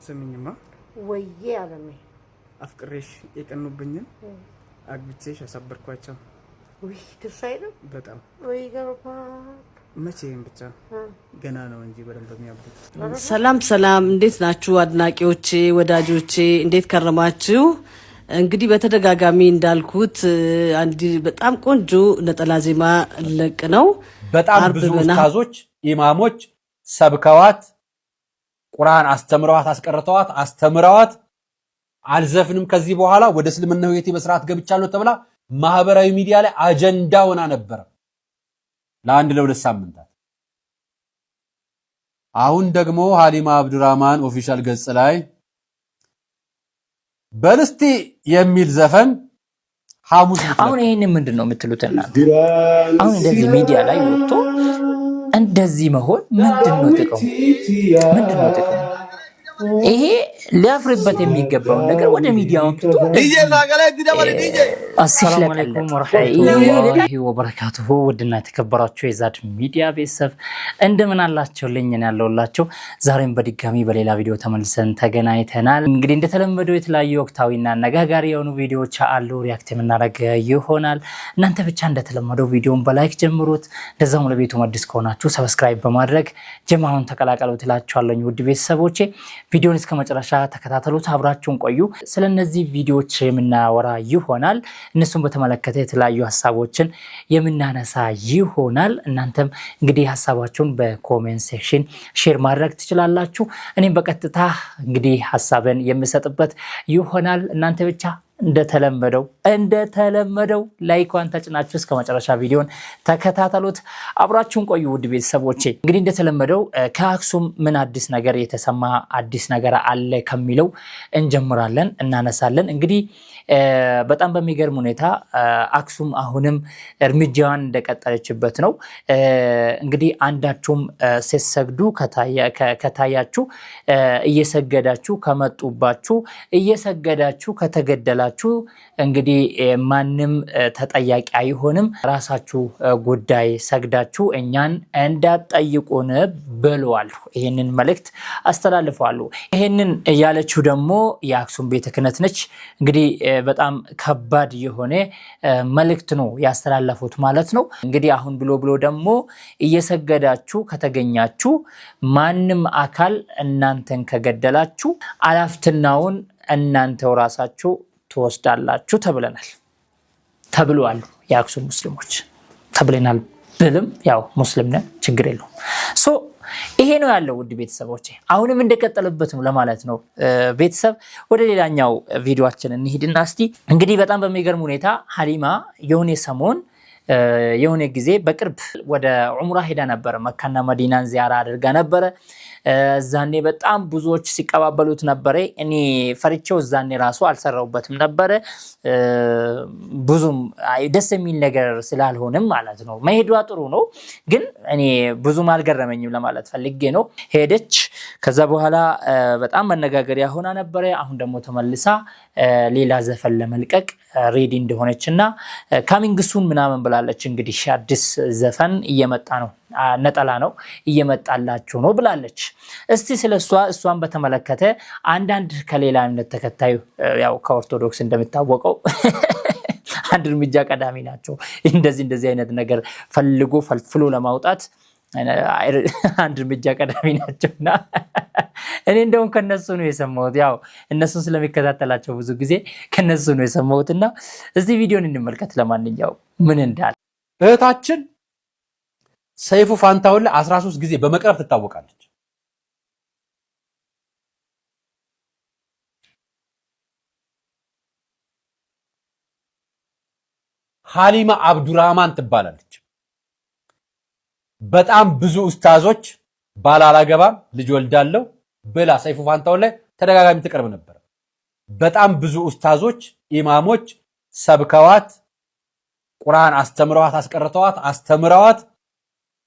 ስሚኝማ ወይዬ አለሜ አፍቅሬሽ የቀኑብኝን አግብቼሽ አሳበርኳቸው። ወይ ደስ አይልም? በጣም ወይ ገርባ መቼም ብቻ ገና ነው እንጂ በደንብ የሚያብዱት። ሰላም ሰላም፣ እንዴት ናችሁ አድናቂዎቼ፣ ወዳጆቼ እንዴት ከረማችሁ? እንግዲህ በተደጋጋሚ እንዳልኩት አንድ በጣም ቆንጆ ነጠላ ዜማ ለቅ ነው። በጣም ብዙ ኡስታዞች ኢማሞች ሰብከዋት ቁርአን አስተምረዋት አስቀርተዋት አስተምረዋት አልዘፍንም ከዚህ በኋላ ወደ እስልምናው ህይወቴ በስርዓት ገብቻለሁ ተብላ ማህበራዊ ሚዲያ ላይ አጀንዳ ሆና ነበር ለአንድ ለሁለት ሳምንታት። አሁን ደግሞ ሀሊማ አብዱራህማን ኦፊሻል ገጽ ላይ በልስቲ የሚል ዘፈን ሐሙስ አሁን ይሄንን ምንድነው የምትሉትና አሁን እንደዚህ ሚዲያ ላይ ወጥቶ እንደዚህ መሆን ምንድነው ጥቅሙ? ይሄ ሊያፍርበት የሚገባውን ነገር ወደ ሚዲያው አምጥቶ አሰላሙ አለይኩም ወራህመቱላሂ ወበረካቱሁ። ውድና የተከበራችሁ የዛድ ሚዲያ ቤተሰብ እንደምን አላችሁልኝ? እኔ ያለሁላችሁ ዛሬም በድጋሚ በሌላ ቪዲዮ ተመልሰን ተገናኝተናል። እንግዲህ እንደተለመደው የተለያዩ ወቅታዊና አነጋጋሪ የሆኑ ቪዲዮዎች አሉ ሪአክት የምናደርግ ይሆናል። እናንተ ብቻ እንደተለመደው ቪዲዮን በላይክ ጀምሩት። እንደዛም ለቤቱ አዲስ ከሆናችሁ ሰብስክራይብ በማድረግ ጀማውን ተቀላቀሉ ትላችኋለሁ። ውድ ቤተሰቦቼ ቪዲዮን እስከ መጨረሻ ተከታተሉት፣ አብራችሁን ቆዩ። ስለነዚህ ቪዲዮዎች የምናወራ ይሆናል። እነሱን በተመለከተ የተለያዩ ሐሳቦችን የምናነሳ ይሆናል። እናንተም እንግዲህ ሐሳባችሁን በኮሜንት ሴክሽን ሼር ማድረግ ትችላላችሁ። እኔም በቀጥታ እንግዲህ ሐሳብን የምሰጥበት ይሆናል። እናንተ ብቻ እንደተለመደው ላይኳን ተጭናችሁ እስከ መጨረሻ ቪዲዮን ተከታተሉት፣ አብራችሁን ቆዩ። ውድ ቤተሰቦቼ እንግዲህ እንደተለመደው ከአክሱም ምን አዲስ ነገር የተሰማ አዲስ ነገር አለ ከሚለው እንጀምራለን እናነሳለን። እንግዲህ በጣም በሚገርም ሁኔታ አክሱም አሁንም እርምጃዋን እንደቀጠለችበት ነው። እንግዲህ አንዳችሁም ሲሰግዱ ከታያችሁ እየሰገዳችሁ ከመጡባችሁ እየሰገዳችሁ ከተገደላችሁ እንግዲህ ማንም ተጠያቂ አይሆንም። ራሳችሁ ጉዳይ ሰግዳችሁ እኛን እንዳትጠይቁን ብለዋል። ይሄንን መልእክት አስተላልፈዋል። ይሄንን ያለችው ደግሞ የአክሱም ቤተ ክህነት ነች። እንግዲህ በጣም ከባድ የሆነ መልእክት ነው ያስተላለፉት ማለት ነው። እንግዲህ አሁን ብሎ ደግሞ እየሰገዳችሁ ከተገኛችሁ ማንም አካል እናንተን ከገደላችሁ አላፍትናውን እናንተው ራሳችሁ ትወስዳላችሁ ተብለዋል። የአክሱም ሙስሊሞች ተብለናል ብልም ያው ሙስሊም ነን ችግር የለውም። ይሄ ነው ያለው። ውድ ቤተሰቦቼ አሁንም እንደቀጠለበት ነው ለማለት ነው። ቤተሰብ ወደ ሌላኛው ቪዲዮአችን እንሂድና እስቲ እንግዲህ በጣም በሚገርም ሁኔታ ሀሊማ የሆነ ጊዜ በቅርብ ወደ ዑምራ ሄዳ ነበር። መካና መዲናን ዚያራ አድርጋ ነበር። ዛኔ በጣም ብዙዎች ሲቀባበሉት ነበር። እኔ ፈርቼው ዛኔ ራሱ አልሰራውበትም ነበር። ብዙም ደስ የሚል ነገር ስላልሆነም ማለት ነው። መሄዷ ጥሩ ነው፣ ግን እኔ ብዙም አልገረመኝም ለማለት ፈልጌ ነው። ሄደች። ከዛ በኋላ በጣም መነጋገሪያ ሆና ነበር። አሁን ደግሞ ተመልሳ ሌላ ዘፈን ለመልቀቅ ሬዲ እንደሆነችና ካሚንግሱን ምናምን ብላለች። እንግዲህ አዲስ ዘፈን እየመጣ ነው፣ ነጠላ ነው እየመጣላችሁ ነው ብላለች። እስቲ እሷን በተመለከተ አንዳንድ ከሌላ እምነት ተከታዩ ያው ከኦርቶዶክስ እንደምታወቀው አንድ እርምጃ ቀዳሚ ናቸው። እንደዚህ አይነት ነገር ፈልፍሎ ለማውጣት አንድ እርምጃ ቀዳሚ ናቸውና እኔ እንደውም ከነሱ ነው የሰማሁት። ያው እነሱን ስለሚከታተላቸው ብዙ ጊዜ ከነሱ ነው የሰማሁትና እዚህ ቪዲዮን እንመልከት። ለማንኛውም ምን እንዳለ እህታችን ሰይፉ ፋንታውን ላይ 13 ጊዜ በመቅረብ ትታወቃለች። ሀሊማ አብዱራህማን ትባላለች። በጣም ብዙ ኡስታዞች ባላላገባም ልጅ ወልዳለሁ ብላ ሰይፉ ፋንታውን ላይ ተደጋጋሚ ትቀርብ ነበር። በጣም ብዙ ኡስታዞች ኢማሞች ሰብከዋት ቁርአን አስተምረዋት አስቀርተዋት አስተምረዋት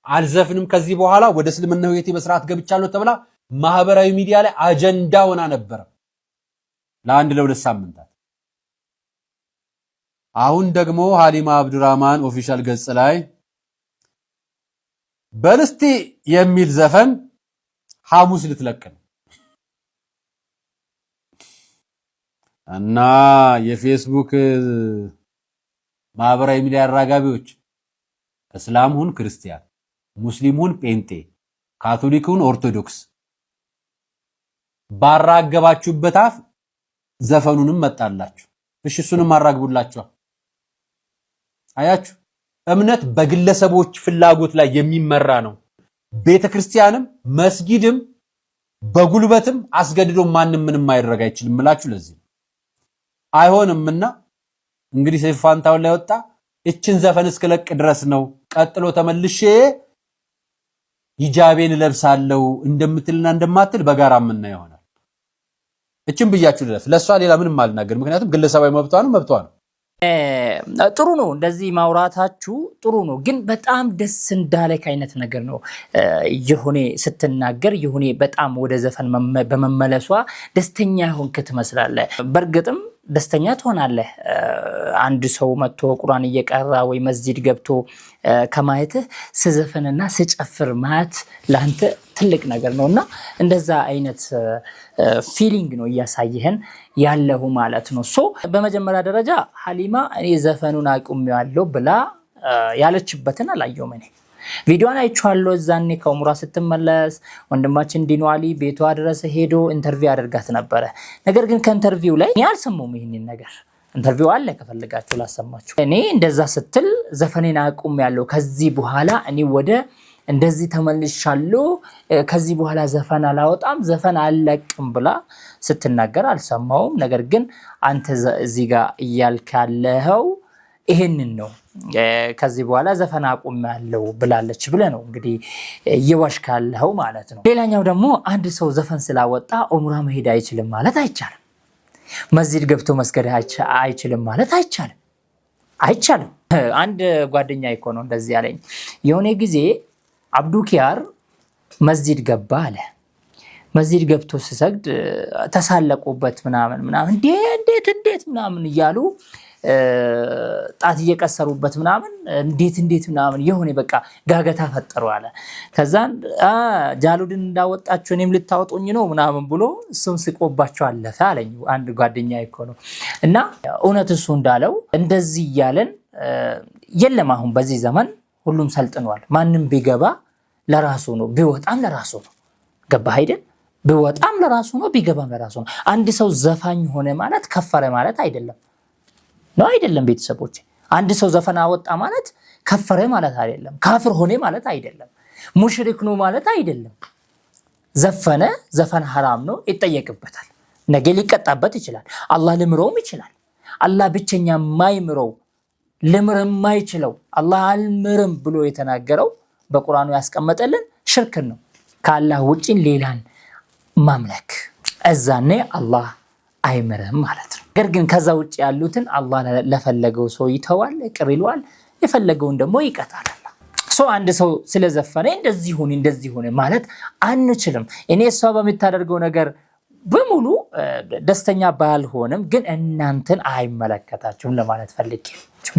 አልዘፍንም ከዚህ በኋላ ወደ እስልምናው ህይወቴ በስርዓት ገብቻለሁ ተብላ ማህበራዊ ሚዲያ ላይ አጀንዳ ሆና ነበር ለአንድ ለሁለት ሳምንታት። አሁን ደግሞ ሀሊማ አብዱራህማን ኦፊሻል ገጽ ላይ በልስቲ የሚል ዘፈን ሐሙስ ልትለቅ ነው። እና የፌስቡክ ማህበራዊ ሚዲያ አራጋቢዎች እስላም ሁን ክርስቲያን ሙስሊም ሁን ጴንጤ ካቶሊክ ሁን ኦርቶዶክስ ባራገባችሁበት አፍ ዘፈኑንም መጣላችሁ እሺ እሱንም አራግቡላችሁ አያችሁ እምነት በግለሰቦች ፍላጎት ላይ የሚመራ ነው ቤተክርስቲያንም መስጊድም በጉልበትም አስገድዶ ማንንም ምንም ማይረጋ አይችልም ምላችሁ ለዚህ አይሆንምና እንግዲህ ሰይፉ ፋንታሁን ላይ ወጣ እችን ዘፈን እስከለቅ ድረስ ነው ቀጥሎ ተመልሼ ሂጃቤን ለብሳለው እንደምትልና እንደማትል በጋራ ምንና ይሆናል እችን ብያችሁ ድረስ ለሷ ሌላ ምንም አልናገር ምክንያቱም ግለሰባዊ መብቷ ነው ጥሩ ነው እንደዚህ ማውራታችሁ ጥሩ ነው ግን በጣም ደስ እንዳለክ አይነት ነገር ነው የሆነ ስትናገር የሆነ በጣም ወደ ዘፈን በመመለሷ ደስተኛ ሆንክ ትመስላለህ በርግጥም ደስተኛ ትሆናለህ አንድ ሰው መጥቶ ቁርአን እየቀራ ወይ መስጂድ ገብቶ ከማየትህ ስዘፈንና ስጨፍር ማት ላንተ ትልቅ ነገር ነውና እንደዛ አይነት ፊሊንግ ነው ያሳየህን ያለው ማለት ነው ሶ በመጀመሪያ ደረጃ ሐሊማ እኔ ዘፈኑን አቁሜዋለሁ ብላ ያለችበትን አላየሁም እኔ ቪዲዮን አይቻለሁ እዛኔ ከኡምራ ስትመለስ ወንድማችን ዲኑ አሊ ቤቷ ድረስ ሄዶ ኢንተርቪው ያደርጋት ነበር ነገር ግን ከኢንተርቪው ላይ ያልሰማሁም ይሄንን ነገር ኢንተርቪው አለ ከፈልጋችሁ ላሰማችሁ እኔ እንደዛ ስትል ዘፈኔን አቁሜያለሁ ከዚህ በኋላ እኔ ወደ እንደዚህ ተመልሻለሁ ከዚህ በኋላ ዘፈን አላወጣም ዘፈን አልለቅም ብላ ስትናገር አልሰማሁም ነገር ግን አንተ እዚህ ጋር እያልካለኸው ይሄንን ነው ከዚህ በኋላ ዘፈን አቁሜያለሁ ብላለች ብለ ነው እንግዲህ ይወሽካለሁ ማለት ነው ሌላኛው ደግሞ አንድ ሰው ዘፈን ስላወጣ ኡምራ መሄድ አይችልም ማለት አይቻልም መስጂድ ገብቶ መስገድ አይችልም ማለት አይቻልም አንድ ጓደኛ እኮ ነው እንደዚህ ያለኝ የሆነ ጊዜ አብዱኪያር መስጂድ ገባ አለ መስጂድ ገብቶ ሲሰግድ ተሳለቁበት ምናምን እንዴት ምናምን ይያሉ ጣት እየቀሰሩበት ምናምን እንዴት ምናምን የሆነ በቃ ጋጋታ ፈጠሩ አለ ከዛን ጃሉድን እንዳወጣችሁ እኔም ልታወጡኝ ነው ምናምን ብሎ እሱም ስቆባቸው አለፈ አለኝ አንድ ጓደኛ እኮ ነው እና እውነት እሱ እንዳለው እንደዚህ ያለን የለም አሁን በዚህ ዘመን ሁሉም ሰልጥኗል ማንንም ቢገባ ለራሱ ነው ቢወጣም ለራሱ ነው ገባህ አይደል ቢወጣም ለራሱ ነው ቢገባም ለራሱ ነው አንድ ሰው ዘፋኝ ሆነ ማለት ከፈረ ማለት አይደለም ነው አይደለም ቤተሰቦች አንድ ሰው ዘፈን አወጣ ማለት ከፈረ ማለት አይደለም ካፍር ሆነ ማለት አይደለም ሙሽሪክ ነው ማለት አይደለም ዘፈን حرام ነው ይጠየቅበታል ነገ ሊቀጣበት ይችላል አላህ ልምሮም ይችላል አላህ ብቸኛ ማይምረው ልምርም ማይችለው አላህ አልምርም ብሎ የተናገረው በቁርአኑ ያስቀመጠልን ሽርክ ነው ከአላህ ውጪ ሌላን ማምለክ እዛኔ አላህ አይምርም ማለት ነው ነገር ግን ከዛ ውጪ ያሉትን አላህ ለፈለገው ሰው ይተዋል ቅር ይሏል የፈለገውን ደግሞ ይቀጣል ሶ አንድ ሰው ስለዘፈነ እንደዚህ ሆነ ማለት አንችልም እኔ እሷ በመታደርገው ነገር በሙሉ ደስተኛ ባልሆንም ግን እናንተን አይመለከታችሁም ለማለት ፈልጌ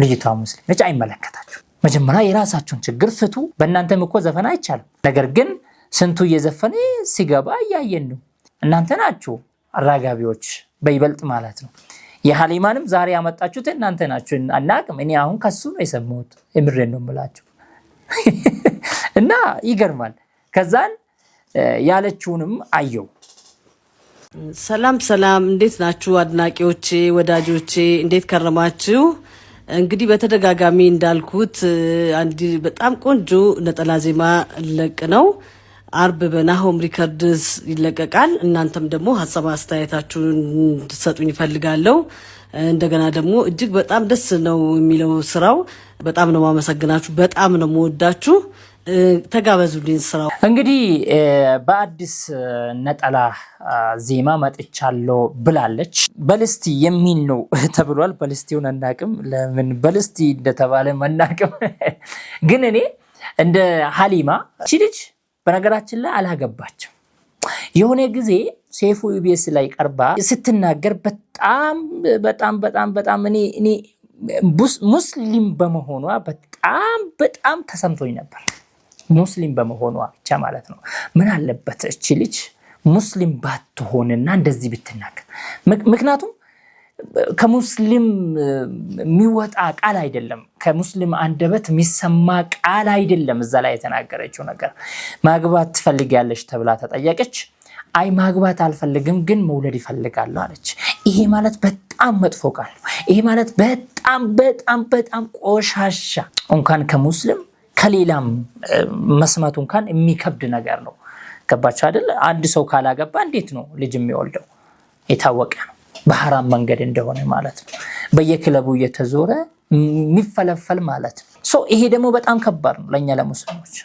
ልጅቷ ሙስሊም ነች አይመለከታችሁ መጀመሪያ የራሳችሁን ችግር ፍቱ በእናንተም እኮ ዘፈን አይቻልም ነገር ግን ስንቱ እየዘፈነ ሲገባ ያየን ነው እናንተ ናችሁ አራጋቢዎች በይበልጥ ማለት ነው የሐሊማንም ዛሬ ያመጣችሁት እናንተ ናችሁ አናቅም እኔ አሁን ከሱ ነው የሰማሁት እምሬን ነው የምላችሁ እና ይገርማል ከዛን ያለችውንም አየው ሰላም እንዴት ናችሁ አድናቂዎቼ ወዳጆቼ እንዴት ከረማችሁ እንግዲህ በተደጋጋሚ እንዳልኩት አንዲ በጣም ቆንጆ ነጠላ ዜማ ለቅ ነው አርብ በናሆም ሪከርድስ ይለቀቃል እናንተም ደግሞ ሐሳብ አስተያየታችሁን እንድትሰጡኝ ፈልጋለሁ እንደገና ደግሞ እጅግ በጣም ደስ ነው የሚለው ስራው በጣም ነው ማመሰግናችሁ በጣም ነው መወዳችሁ ተጋበዙልኝ ስራው እንግዲህ በአዲስ ነጠላ ዜማ መጥቻለሁ ብላለች በልስቲ የሚል ነው ተብሏል በልስቲውን አናቅም ለምን በልስቲ እንደተባለ መናቅም ግን እኔ እንደ ሐሊማ ልጅ በነገራችን ላይ አላገባችም የሆነ ጊዜ ሴፉ ኢቢኤስ ላይ ቀርባ ስትናገር በጣም እኔ ሙስሊም በመሆኗ በጣም ተሰምቶኝ ነበር ሙስሊም በመሆኗ ብቻ ማለት ነው ምን አለበት እቺ ልጅ ሙስሊም ባትሆንና እንደዚህ ብትናገር ምክንያቱም ከሙስሊም የሚወጣ ቃል አይደለም፣ ከሙስሊም አንደበት የሚሰማ ቃል አይደለም። እዛ ላይ የተናገረችው ነገር ማግባት ትፈልጊያለሽ ተብላ ተጠየቀች። አይ ማግባት አልፈልግም ግን መውለድ ይፈልጋለሁ አለች። ይሄ ማለት በጣም መጥፎ ቃል ነው። ይሄ ማለት በጣም በጣም በጣም ቆሻሻ እንኳን ከሙስሊም ከሌላም መስማቱ እንኳን የሚከብድ ነገር ነው። ገባች አይደል? አንድ ሰው ካላገባ እንዴት ነው ልጅ የሚወልደው? የታወቀ ነው በሐራም መንገድ እንደሆነ ማለት ነው። በየክለቡ እየተዞረ የሚፈለፈል ማለት ነው። ሶ ይሄ ደግሞ በጣም ከባድ ነው ለኛ ለሙስሊሞች።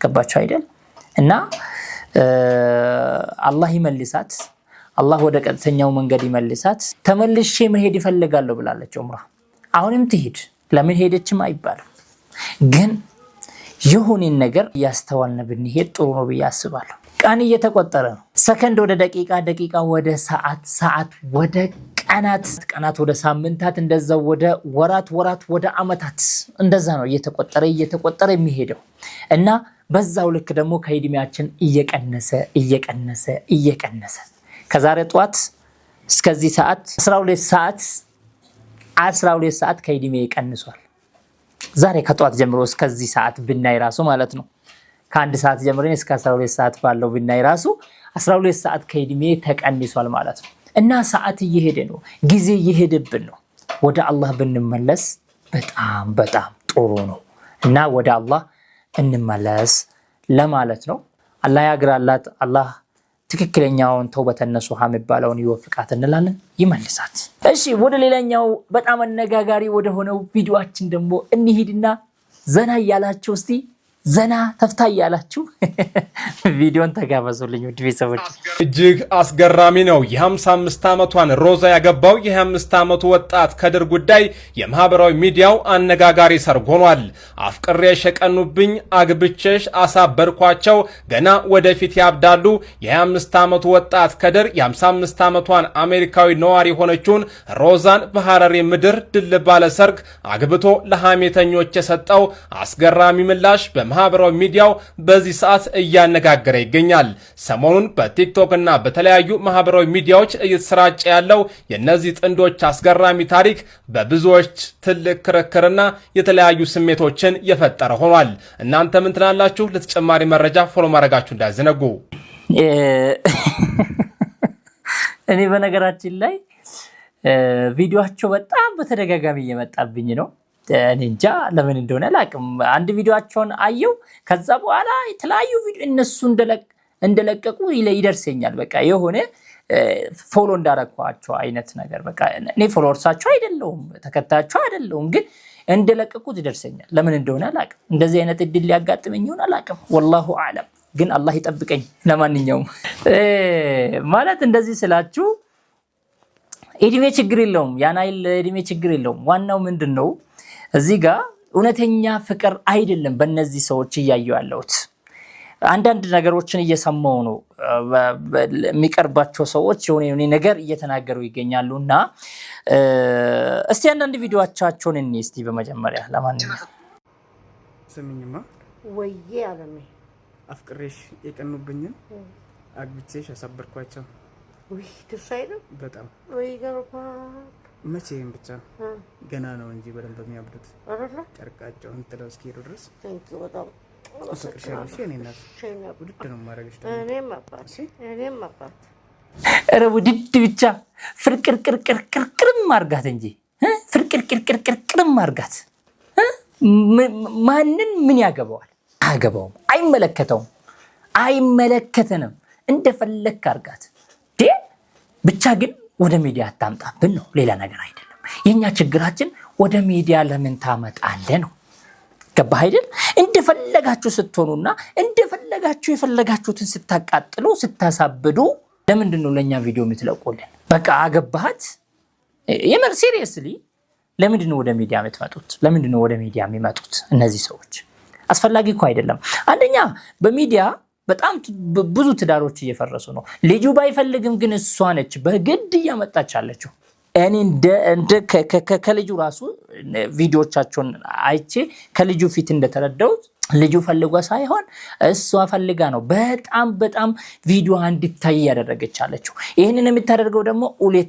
ገባች አይደል? እና አላህ ይመልሳት፣ አላህ ወደ ቀጥተኛው መንገድ ይመልሳት። ተመልሼ መሄድ ይፈልጋለሁ ብላለች ዑምራ። አሁንም ትሄድ፣ ለምን ሄደችም አይባልም። ግን የሆነን ነገር ያስተዋልን ብንሄድ ጥሩ ነው ብዬ አስባለሁ። ቀን እየተቆጠረ ነው። ሰከንድ ወደ ደቂቃ፣ ደቂቃ ወደ ሰዓት፣ ሰዓት ወደ ቀናት፣ ቀናት ወደ ሳምንታት፣ እንደዛው ወደ ወራት፣ ወራት ወደ አመታት፣ እንደዛ ነው እየተቆጠረ የሚሄደው እና በዛው ልክ ደግሞ ከእድሜያችን እየቀነሰ ከዛሬ ጧት እስከዚህ ሰዓት 12 ሰዓት ከእድሜ ይቀንሷል። ዛሬ ከጧት ጀምሮ እስከዚህ ሰዓት ብናይ ራሱ ማለት ነው ከአንድ ሰዓት ጀምረን እስከ 12 ሰዓት ባለው ብናይ ራሱ 12 ሰዓት ከእድሜ ተቀንሷል ማለት ነው። እና ሰዓት እየሄደ ነው፣ ጊዜ እየሄደብን ነው። ወደ አላህ ብንመለስ በጣም በጣም ጥሩ ነው እና ወደ አላህ እንመለስ ለማለት ነው። አላህ ያግራላት። አላህ ትክክለኛውን ተውበተ ነሱሃ የሚባለውን ይወፍቃት እንላለን፣ ይመልሳት። እሺ ወደ ሌላኛው በጣም አነጋጋሪ ወደ ሆነው ቪዲዮአችን ደግሞ እንሂድና ዘና ያላችሁ እስቲ ዘና ተፍታ ያላችሁ ቪዲዮን ተጋበዙልኝ ውድ ቤተሰቦች። እጅግ አስገራሚ ነው። የ55 ዓመቷን ሮዛ ያገባው የ25 ዓመቱ ወጣት ከድር ጉዳይ የማህበራዊ ሚዲያው አነጋጋሪ ሰርግ ሆኗል። አፍቅሬሽ የቀኑብኝ አግብቼሽ አሳበርኳቸው ገና ወደፊት ያብዳሉ። የ25 ዓመቱ ወጣት ከድር የ55 ዓመቷን አሜሪካዊ ነዋሪ የሆነችውን ሮዛን በሐረሪ ምድር ድል ባለ ሰርግ አግብቶ ለሐሜተኞች የሰጠው አስገራሚ ምላሽ ማህበራዊ ሚዲያው በዚህ ሰዓት እያነጋገረ ይገኛል። ሰሞኑን በቲክቶክ እና በተለያዩ ማህበራዊ ሚዲያዎች እየተሰራጨ ያለው የነዚህ ጥንዶች አስገራሚ ታሪክ በብዙዎች ትልቅ ክርክርና የተለያዩ ስሜቶችን የፈጠረ ሆኗል። እናንተ ምን ትላላችሁ? ለተጨማሪ መረጃ ፎሎ ማድረጋችሁ እንዳትዘነጉ። እኔ በነገራችን ላይ ቪዲዮአቸው በጣም በተደጋጋሚ እየመጣብኝ ነው። እኔ እንጃ ለምን እንደሆነ አላውቅም። አንድ ቪዲዮአቸውን አየው፣ ከዛ በኋላ የተለያዩ ቪዲዮ እነሱ እንደለቀቁ ይደርሰኛል። በቃ የሆነ ፎሎ እንዳረኳቸው አይነት ነገር። በቃ እኔ ፎሎወርሳቸው አይደለሁም ተከታያቸው አይደለሁም፣ ግን እንደለቀቁት ይደርሰኛል። ለምን እንደሆነ አላውቅም። እንደዚህ አይነት እድል ሊያጋጥመኝ ይሆን አላውቅም። ወላሁ አለም፣ ግን አላህ ይጠብቀኝ። ለማንኛውም ማለት እንደዚህ ስላችሁ እድሜ ችግር የለውም፣ ያናይል እድሜ ችግር የለውም። ዋናው ምንድነው እዚህ ጋር እውነተኛ ፍቅር አይደለም በእነዚህ ሰዎች እያየሁ ያለሁት። አንዳንድ ነገሮችን እየሰማሁ ነው። የሚቀርባቸው ሰዎች የሆነ ነገር እየተናገሩ ይገኛሉና እስቲ አንዳንድ ቪዲዮአቸውን እንይ እስቲ በመጀመሪያ። ለማንኛውም ስምኝማ ወይዬ አለሜ አፍቅሬሽ የቀኑብኝን አግብቼሽ አሳበርኳቸው። ውይ ደስ አይልም በጣም ወይ ገርባ መቼም ብቻ ገና ነው እንጂ በደንብ የሚያብዱት አረላ ጨርቃቸውን ጥለው እስኪሄዱ ድረስ ታንኪ በጣም ፍቅርሻለሽ። እኔ እናት ውድድ ነው ማድረግሽ። እኔም አባት ኧረ ውድድ ብቻ ፍርቅርቅርቅርቅርቅርም አርጋት እንጂ ፍርቅርቅርቅርቅርቅርም አርጋት። ማንን ምን ያገባዋል? አያገባውም፣ አይመለከተንም። እንደፈለክ አርጋት። ብቻ ግን ወደ ሚዲያ አታምጣብን ነው፣ ሌላ ነገር አይደለም። የኛ ችግራችን ወደ ሚዲያ ለምን ታመጣለህ ነው። ገባህ አይደል? እንደፈለጋችሁ ስትሆኑና እንደፈለጋችሁ የፈለጋችሁትን ስታቃጥሉ ስታሳብዱ ለምንድን ነው ለኛ ቪዲዮ የምትለቁልን? በቃ አገባሃት የምር ሲሪየስሊ ለምንድን ነው ወደ ሚዲያ የምትመጡት? ለምንድን ነው ወደ ሚዲያ የሚመጡት እነዚህ ሰዎች? አስፈላጊ እኮ አይደለም። አንደኛ በሚዲያ በጣም ብዙ ትዳሮች እየፈረሱ ነው። ልጁ ባይፈልግም ግን እሷ ነች በግድ እያመጣች አለችው። እኔ ከልጁ ራሱ ቪዲዮቻቸውን አይቼ ከልጁ ፊት እንደተረዳሁት ልጁ ፈልጎ ሳይሆን እሷ ፈልጋ ነው በጣም ቪዲዮ እንዲታይ ያደረገቻለችው። ይሄንን የምታደርገው ደግሞ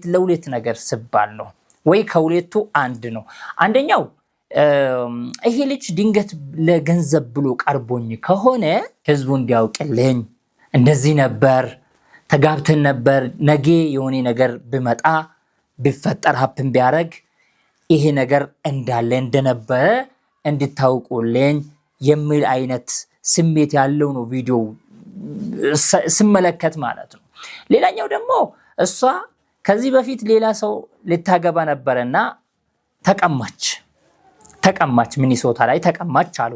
ለሁለት ነገር ሲባል ነው ወይ ከሁለቱ አንድ ነው። አንደኛው ይሄ ልጅ ድንገት ለገንዘብ ብሎ ቀርቦኝ ከሆነ ህዝቡ እንዲያውቅልኝ እንደዚህ ነበር ተጋብተን ነበር ነገ የሆነ ነገር ቢመጣ ቢፈጠር ሀፕን ቢያረግ ይሄ ነገር እንዳለ እንደነበረ እንድታውቁልኝ የሚል አይነት ስሜት ያለው ነው ቪዲዮ ስመለከት ማለት ነው። ሌላኛው ደግሞ እሷ ከዚህ በፊት ሌላ ሰው ልታገባ ነበርና ተቀማች ሚኒሶታ ላይ ተቀማች አሉ።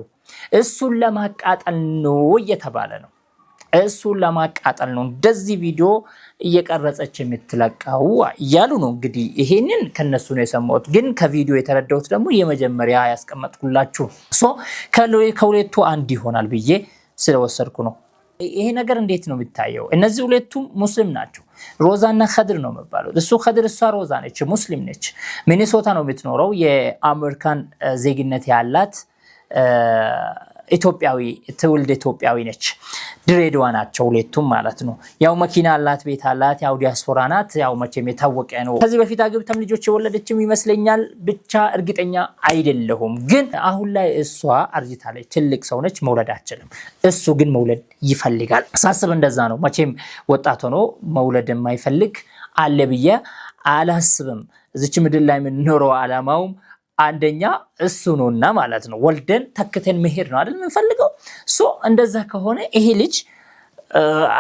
እሱን ለማቃጠል ነው እየተባለ ነው። እሱን ለማቃጠል ነው እንደዚህ ቪዲዮ እየቀረጸች የምትለቀው እያሉ ነው። እንግዲህ ይሄንን ከነሱ ነው የሰማሁት፣ ግን ከቪዲዮ የተረዳሁት ደግሞ የመጀመሪያ ያስቀመጥኩላችሁ ከሁለቱ አንድ ይሆናል ብዬ ስለወሰድኩ ነው። ይሄ ነገር እንዴት ነው የሚታየው? እነዚህ ሁለቱም ሙስሊም ናቸው። ሮዛና ኸድር ነው የሚባለው። እሱ ኸድር እሷ ሮዛ ነች፣ ሙስሊም ነች። ሚኒሶታ ነው የምትኖረው። የአሜሪካን ዜግነት ያላት ኢትዮጵያዊ ትውልድ ኢትዮጵያዊ ነች። ድሬዳዋ ናቸው ሁለቱም ማለት ነው። ያው መኪና አላት፣ ቤት አላት፣ ያው ዲያስፖራ ናት። ያው መቼም የታወቀ ነው። ከዚህ በፊት አግብተም ልጆች የወለደችም ይመስለኛል፣ ብቻ እርግጠኛ አይደለሁም። ግን አሁን ላይ እሷ አርጅታለች፣ ትልቅ ሰው ነች፣ መውለድ አትችልም። እሱ ግን መውለድ ይፈልጋል። ሳስብ እንደዛ ነው። መቼም ወጣት ሆኖ መውለድ የማይፈልግ አለ ብዬ አላስብም። እዚች ምድር ላይ የምንኖረው አላማውም አንደኛ እሱ ነውና ማለት ነው። ወልደን ተክተን መሄድ ነው አይደል የምንፈልገው። እንደዛ ከሆነ ይሄ ልጅ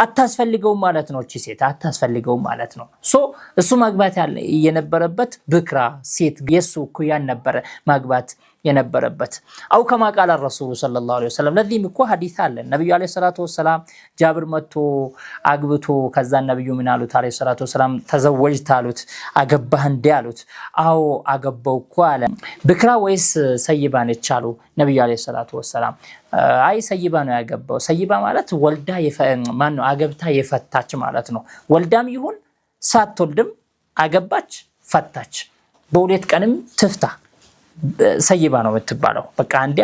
አታስፈልገው ማለት ነው። እቺ ሴት አታስፈልገው ማለት ነው። እሱ ማግባት የነበረበት ብክራ ሴት የሱ ኩያን ነበር ማግባት የነበረበት። አው ከማ ቃል ረሱሉ ሰለላሁ ዐለይሂ ወሰለም ለዚህም እኮ ሐዲስ አለ። ነብዩ ዐለይሂ ሰላቱ ወሰለም ጃብር መጥቶ አግብቶ ከዛ ነብዩ ምን አሉት? ዐለይሂ ሰላቱ ወሰለም ተዘወጅት አሉት። አገባህ እንዴ አሉት። አው አገባው እኮ አለ። ብክራ ወይስ ሰይባ ነች አሉ ነብዩ ዐለይሂ ሰላቱ ወሰለም። አይ ሰይባ ነው ያገባው። ሰይባ ማለት ወልዳ ማነው አገብታ የፈታች ማለት ነው። ወልዳም ይሁን ሳትወልድም አገባች ፈታች፣ በሁለት ቀንም ትፍታ ሰይባ ነው የምትባለው። በቃ አንዴ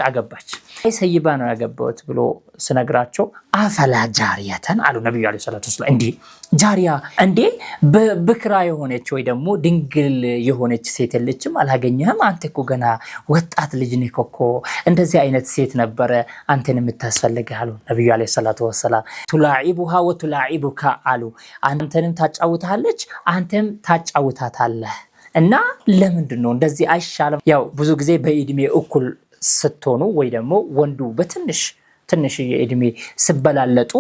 አገባች። አይ ሰይባ ነው ያገባውት ብሎ ስነግራቸው አፈላ ጃሪያተን አሉ ነብዩ አለይሂ ሰላቱ ወሰለም። እንዴ ጃሪያ እንዴ በብክራ የሆነች ወይ ደግሞ ድንግል የሆነች ሴት ልጅም አላገኘህም? አንተ እኮ ገና ወጣት ልጅ ነህ እኮ እንደዚህ አይነት ሴት ነበረ አንተን የምታስፈልግህ አሉ ነብዩ አለይሂ ሰላቱ ወሰለም። ቱላዒቡሃ ወቱላዒቡካ አሉ። አንተንም ታጫውታለች አንተም ታጫውታታለህ። እና ለምንድን ነው እንደዚህ አይሻልም? ያው ብዙ ጊዜ በእድሜ እኩል ስትሆኑ ወይ ደግሞ ወንዱ በትንሽ የእድሜ ስበላለጡ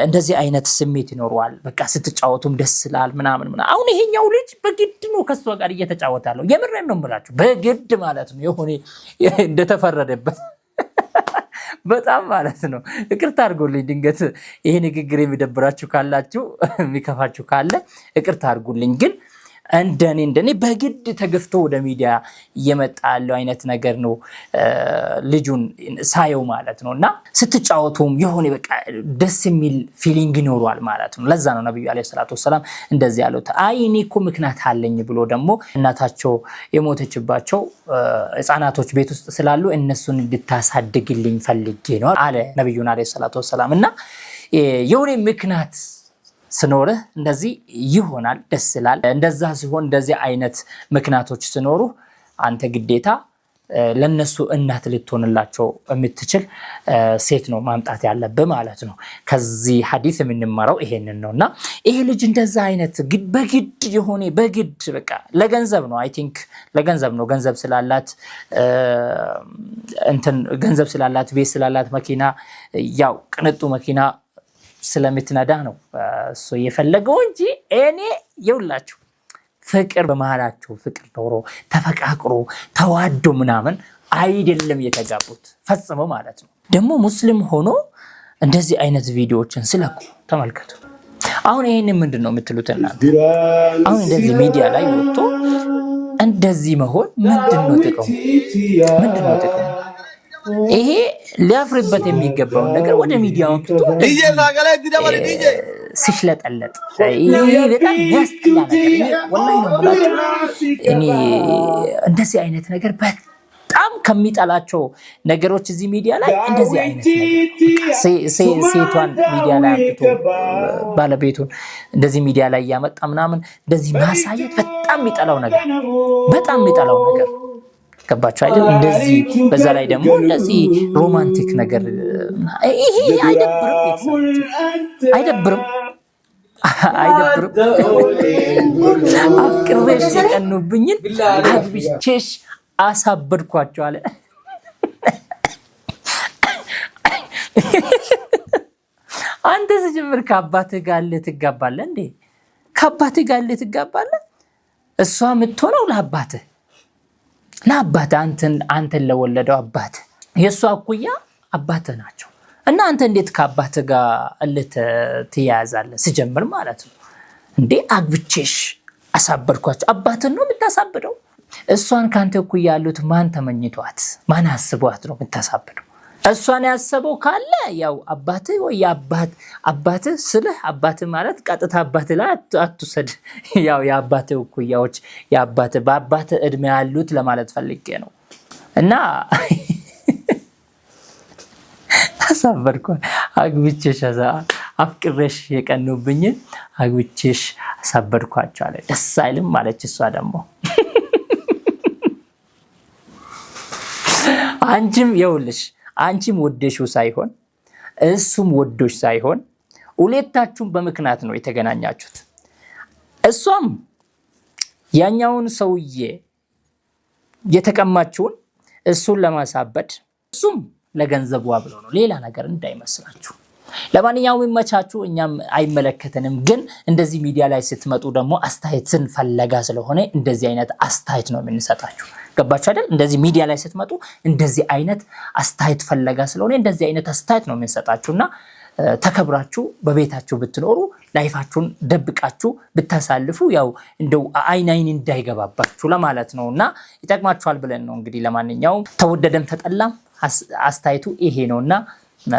እንደዚህ አይነት ስሜት ይኖረዋል። በቃ ስትጫወቱም ደስ ይላል ምናምን። አሁን ይሄኛው ልጅ በግድ ነው ከሷ ጋር እየተጫወተ ያለው። የምሬን ነው የምላችሁ፣ በግድ ማለት ነው። የሆነ እንደተፈረደበት በጣም ማለት ነው። ይቅርታ አድርጉልኝ፣ ድንገት ይሄ ንግግር የሚደብራችሁ ካላችሁ የሚከፋችሁ ካለ ይቅርታ አድርጉልኝ። ግን እንደኔ በግድ ተገፍቶ ወደ ሚዲያ እየመጣ ያለው አይነት ነገር ነው ልጁን ሳየው ማለት ነው። እና ስትጫወቱም የሆነ በቃ ደስ የሚል ፊሊንግ ይኖረዋል ማለት ነው። ለዛ ነው ነብዩ አለይሂ ሰላቱ ወሰለም እንደዚህ ያሉት። አይ እኔ እኮ ምክንያት አለኝ ብሎ ደግሞ እናታቸው የሞተችባቸው ህፃናቶች ቤት ውስጥ ስላሉ እነሱን እንድታሳድግልኝ ፈልጌ ነው አለ ነብዩ አለይሂ ሰላቱ ወሰለም። እና የሆነ ምክንያት ስኖርህ እንደዚህ ይሆናል፣ ደስ ይላል። እንደዛ ሲሆን እንደዚህ አይነት ምክንያቶች ሲኖሩ አንተ ግዴታ ለነሱ እናት ልትሆንላቸው የምትችል ሴት ነው ማምጣት ያለብህ ማለት ነው። ከዚህ ሐዲስ የምንማረው ይሄንን ነውና ይሄ ልጅ እንደዛ አይነት በግድ የሆነ በግድ በቃ ለገንዘብ ነው። አይ ቲንክ ለገንዘብ ነው። ገንዘብ ስላላት ቤት ስላላት መኪና ያው ቅንጡ መኪና ስለምትነዳ ነው እሱ የፈለገው እንጂ እኔ ይውላችሁ ፍቅር በመሃላቸው ፍቅር ኖሮ ተፈቃቅሮ ተዋዶ ምናምን አይደለም የተጋቡት ፈጽሞ ማለት ነው። ደግሞ ሙስሊም ሆኖ እንደዚህ አይነት ቪዲዮዎችን ስለቁ ተመልከቱ። አሁን ይሄንን ምንድነው የምትሉት እናንተ? አሁን እንደዚህ ሚዲያ ላይ ወጥቶ እንደዚህ መሆን ምንድነው ጥቅሙ? ይሄ ሊያፍርበት የሚገባውን ነገር ወደ ሚዲያው ሲሽለጠለጥ ይሄ በጣም ያስጠላ ነገር። ወላሂ ነው ብላችሁ እኔ እንደዚህ አይነት ነገር በጣም ከሚጠላቸው ነገሮች እዚህ ሚዲያ ላይ እንደዚህ አይነት ነገር ሴቷን ሚዲያ ላይ አምጥቶ ባለቤቱን እንደዚህ ሚዲያ ላይ ያመጣ ምናምን እንደዚህ ማሳየት በጣም የሚጠላው ነገር ገባችሁ አይደል? እንደዚህ በዛ ላይ ደግሞ እንደዚህ ሮማንቲክ ነገር ይሄ አይደብርም? አፍቅሬሽ የቀኑብኝን አግብቼሽ አሳበድኳቸው አለ። አንተ ሲጀምር ከአባትህ ጋር ልትጋባለህ እንዴ? ከአባትህ ጋር ልትጋባለህ? እሷ የምትሆነው ለአባትህ አንተን ለወለደው አባትህ የእሷ እኩያ አባትህ ናቸው። እና አንተ እንዴት ከአባትህ ጋር ልትያያዛለህ? ሲጀምር ማለት ነው እንዴ አግብቼሽ አሳበድኳቸው። አባትህን ነው የምታሳብደው? እሷን ካንተ እኩያ ያሉት ማን ተመኝቷት ማን አስቧት ነው የምታሳብደው? እሷን ያሰበው ካለ ያው አባትህ ወይ አባትህ ስልህ አባትህ ማለት ቀጥታ አባትህ ላይ አትውሰድ። ያው የአባትህ እኩያዎች በአባትህ እድሜ ያሉት ለማለት ፈልጌ ነው። እና አሳበድኳ አግብቼሽ አፍቅሬሽ የቀኑብኝን አግብቼሽ አሳበድኳቸው አለ። ደስ አይልም ማለች እሷ ደግሞ አንቺም ወደሽው ሳይሆን እሱም ወዶሽ ሳይሆን ሁለታችሁም በምክንያት ነው የተገናኛችሁት። እሷም ያኛውን ሰውዬ የተቀማችውን እሱን ለማሳበድ እሱም ለገንዘቧ ብሎ ነው፣ ሌላ ነገር እንዳይመስላችሁ። ለማንኛውም ይመቻችሁ፣ እኛም አይመለከተንም። ግን እንደዚህ ሚዲያ ላይ ስትመጡ ደግሞ አስተያየትን ፈለጋ ስለሆነ እንደዚህ አይነት አስተያየት ነው የምንሰጣችሁ። ገባችሁ አይደል? እንደዚህ ሚዲያ ላይ ስትመጡ እንደዚህ አይነት አስተያየት ፈለጋ ስለሆነ እንደዚህ አይነት አስተያየት ነው የምንሰጣችሁና ተከብራችሁ በቤታችሁ ብትኖሩ ላይፋችሁን ደብቃችሁ ብታሳልፉ ያው እንደው አይን እንዳይገባባችሁ ለማለት ነውና ይጠቅማችኋል ብለን ነው እንግዲህ። ለማንኛውም ተወደደም ተጠላም አስተያየቱ ይሄ ነውና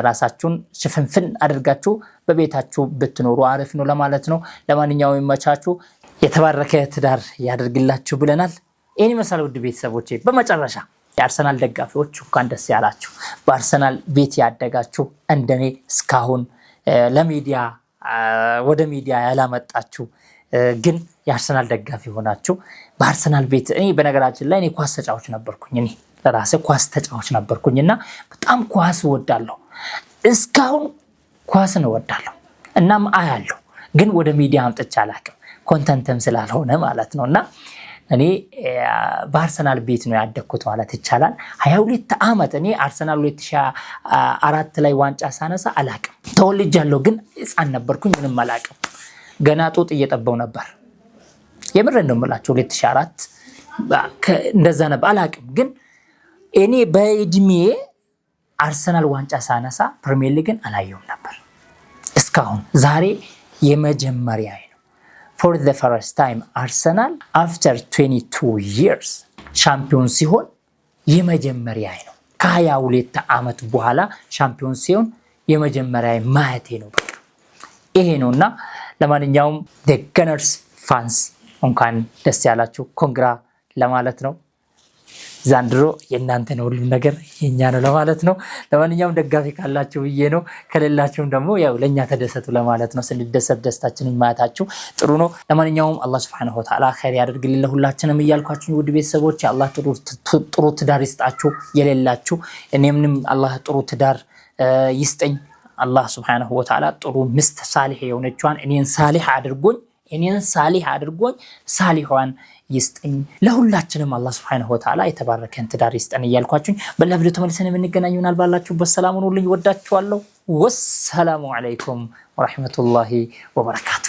ራሳችሁን ሽፍንፍን አድርጋችሁ በቤታችሁ ብትኖሩ አሪፍ ነው ለማለት ነው። ለማንኛውም ይመቻችሁ፣ የተባረከ ትዳር ያደርግላችሁ ብለናል። ይህን መሰለ ውድ ቤተሰቦቼ። በመጨረሻ የአርሰናል ደጋፊዎች እንኳን ደስ ያላችሁ። በአርሰናል ቤት ያደጋችሁ እንደኔ እስካሁን ለሚዲያ ወደ ሚዲያ ያላመጣችሁ ግን የአርሰናል ደጋፊ ሆናችሁ በአርሰናል ቤት እኔ በነገራችን ላይ እኔ ኳስ ተጫዋች ነበርኩኝ። እኔ ለራሴ ኳስ ተጫዋች ነበርኩኝና በጣም ኳስ እወዳለሁ። እስካሁን ኳስን እወዳለሁ እናም አያለሁ፣ ግን ወደ ሚዲያ አምጥቼ አላውቅም፣ ኮንተንትም ስላልሆነ ማለት ነውና እኔ በአርሰናል ቤት ነው ያደግኩት ማለት ይቻላል። 22 ዓመት እኔ አርሰናል 2004 ላይ ዋንጫ ሳነሳ አላውቅም። ተወልጃለሁ ግን ሕፃን ነበርኩኝ፣ ምንም አላውቅም። ገና ጡጥ እየጠባው ነበር። የምሬን ነው የምላችሁ 2004 እንደዛ ነበር፣ አላውቅም። ግን እኔ በእድሜ አርሰናል ዋንጫ ሳነሳ ፕሪሚየር ሊግን አላየውም ነበር እስካሁን። ዛሬ የመጀመሪያ ነው for the first time አርሰናል after 22 years ሻምፒዮን ሲሆን የመጀመሪያ ነው። ከ22 ዓመት በኋላ ሻምፒዮን ሲሆን የመጀመሪያ ማየቴ ነው። በቃ ይሄ ነውና ለማንኛውም the Gunners fans እንኳን ደስ ያላችሁ፣ ኮንግራ ለማለት ነው። ዛንድሮ የእናንተ ነው፣ ሁሉ ነገር የኛ ነው ለማለት ነው። ለማንኛውም ደጋፊ ካላችሁ ብዬ ነው፣ ከሌላችሁም ደግሞ ያው ለኛ ተደሰቱ ለማለት ነው። ስንደሰት ደስታችንን ማየታችሁ ጥሩ ነው። ለማንኛውም አላህ Subhanahu Wa Ta'ala ኸይር ያድርግልን ሁላችንም እያልኳችሁ ውድ ቤተሰቦች አላህ ጥሩ ትዳር ይስጣችሁ። የሌላችሁ እኔምንም አላህ ጥሩ ትዳር ይስጠኝ። አላህ Subhanahu Wa Ta'ala ጥሩ ሚስት ሳሊህ የሆነችዋን እኔን ሳሊህ አድርጎኝ ሳሊህዋን ይስጠኝ። ለሁላችንም አላህ Subhanahu Wa Ta'ala የተባረከን ትዳር ይስጠን እያልኳችሁ በሌላ ቪዲዮ ተመልሰን የምንገናኝ ይሆናል። ባላችሁበት ሰላም ሁኑልኝ። ወዳችኋለሁ። ወሰላሙ አለይኩም ወራህመቱላሂ ወበረካቱ።